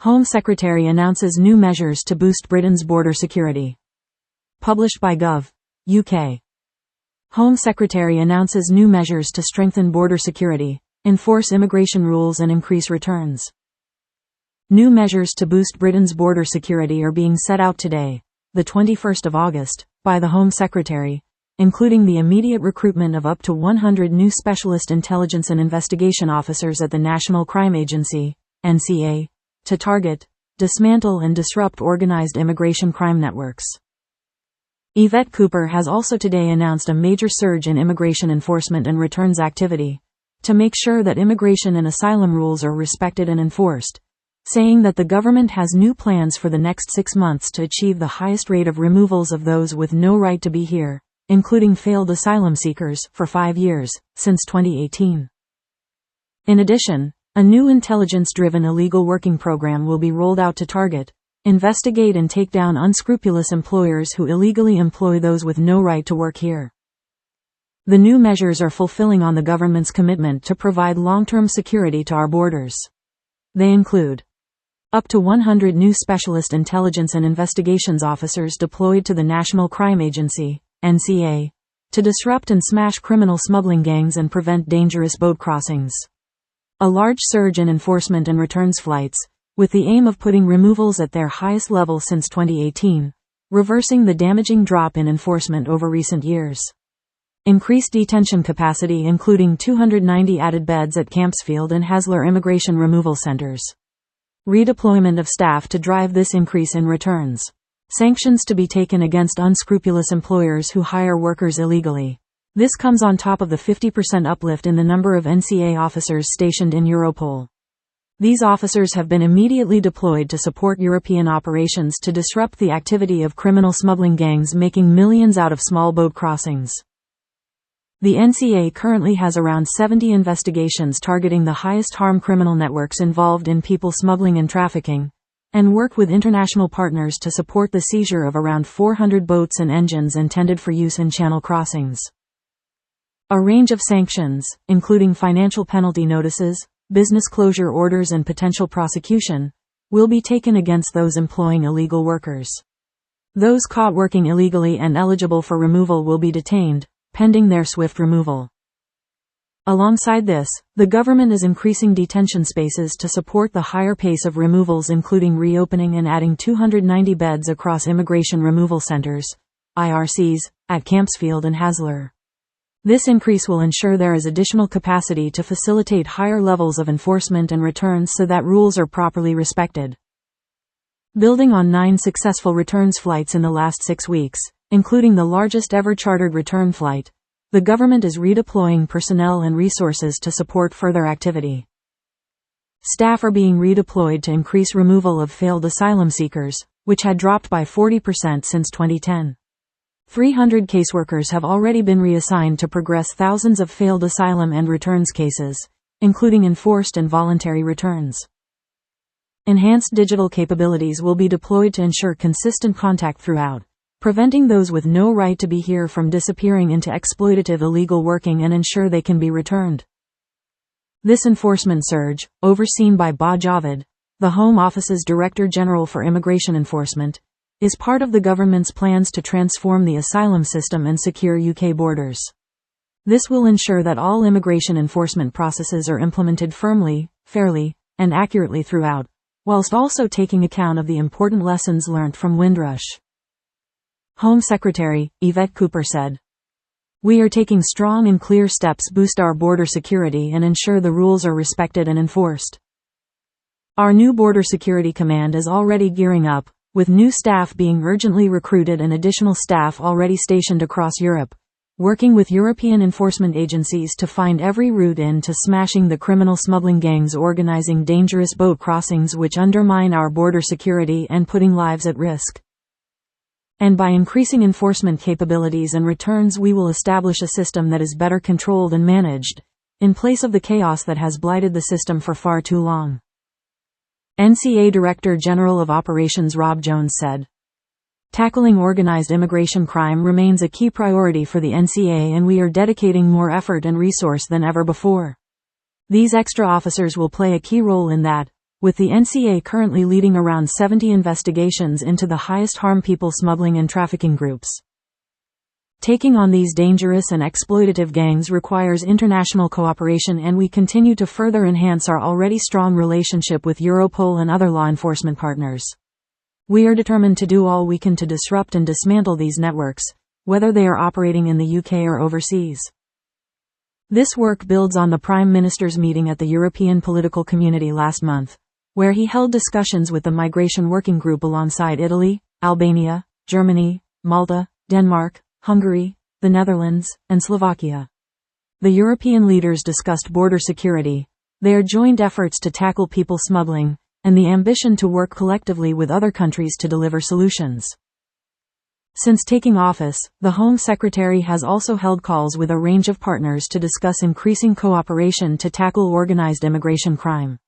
Home Secretary announces new measures to boost Britain's border security. Published by Gov. UK. Home Secretary announces new measures to strengthen border security, enforce immigration rules and increase returns. New measures to boost Britain's border security are being set out today, the 21st of August, by the Home Secretary, including the immediate recruitment of up to 100 new specialist intelligence and investigation officers at the National Crime Agency, NCA, to target, dismantle and disrupt organized immigration crime networks. Yvette Cooper has also today announced a major surge in immigration enforcement and returns activity, to make sure that immigration and asylum rules are respected and enforced, saying that the government has new plans for the next 6 months to achieve the highest rate of removals of those with no right to be here, including failed asylum seekers, for 5 years, since 2018. In addition, a new intelligence-driven illegal working program will be rolled out to target, investigate and take down unscrupulous employers who illegally employ those with no right to work here. The new measures are fulfilling on the government's commitment to provide long-term security to our borders. They include up to 100 new specialist intelligence and investigations officers deployed to the National Crime Agency, NCA, to disrupt and smash criminal smuggling gangs and prevent dangerous boat crossings. A large surge in enforcement and returns flights, with the aim of putting removals at their highest level since 2018, reversing the damaging drop in enforcement over recent years. Increased detention capacity including 290 added beds at Campsfield and Haslar immigration removal centers. Redeployment of staff to drive this increase in returns. Sanctions to be taken against unscrupulous employers who hire workers illegally. This comes on top of the 50% uplift in the number of NCA officers stationed in Europol. These officers have been immediately deployed to support European operations to disrupt the activity of criminal smuggling gangs making millions out of small boat crossings. The NCA currently has around 70 investigations targeting the highest harm criminal networks involved in people smuggling and trafficking, and work with international partners to support the seizure of around 400 boats and engines intended for use in channel crossings. A range of sanctions, including financial penalty notices, business closure orders and potential prosecution, will be taken against those employing illegal workers. Those caught working illegally and eligible for removal will be detained, pending their swift removal. Alongside this, the government is increasing detention spaces to support the higher pace of removals, including reopening and adding 290 beds across immigration removal centers, IRCs, at Campsfield and Haslar. This increase will ensure there is additional capacity to facilitate higher levels of enforcement and returns so that rules are properly respected. Building on 9 successful returns flights in the last 6 weeks, including the largest ever chartered return flight, the government is redeploying personnel and resources to support further activity. Staff are being redeployed to increase removal of failed asylum seekers, which had dropped by 40% since 2010. 300 caseworkers have already been reassigned to progress thousands of failed asylum and returns cases, including enforced and voluntary returns. Enhanced digital capabilities will be deployed to ensure consistent contact throughout, preventing those with no right to be here from disappearing into exploitative illegal working and ensure they can be returned. This enforcement surge, overseen by Ba Javed, the Home Office's Director General for Immigration Enforcement, is part of the government's plans to transform the asylum system and secure UK borders. This will ensure that all immigration enforcement processes are implemented firmly, fairly, and accurately throughout, whilst also taking account of the important lessons learnt from Windrush. Home Secretary Yvette Cooper said, "We are taking strong and clear steps to boost our border security and ensure the rules are respected and enforced. Our new Border Security Command is already gearing up, with new staff being urgently recruited and additional staff already stationed across Europe, working with European enforcement agencies to find every route into smashing the criminal smuggling gangs organizing dangerous boat crossings which undermine our border security and putting lives at risk. And by increasing enforcement capabilities and returns, we will establish a system that is better controlled and managed, in place of the chaos that has blighted the system for far too long." NCA Director General of Operations Rob Jones said, "Tackling organized immigration crime remains a key priority for the NCA and we are dedicating more effort and resource than ever before. These extra officers will play a key role in that, with the NCA currently leading around 70 investigations into the highest harm people smuggling and trafficking groups. Taking on these dangerous and exploitative gangs requires international cooperation, and we continue to further enhance our already strong relationship with Europol and other law enforcement partners. We are determined to do all we can to disrupt and dismantle these networks, whether they are operating in the UK or overseas. This work builds on the Prime Minister's meeting at the European Political Community last month, where he held discussions with the Migration Working Group alongside Italy, Albania, Germany, Malta, Denmark, Hungary, the Netherlands, and Slovakia. The European leaders discussed border security, their joint efforts to tackle people smuggling, and the ambition to work collectively with other countries to deliver solutions. Since taking office, the Home Secretary has also held calls with a range of partners to discuss increasing cooperation to tackle organized immigration crime.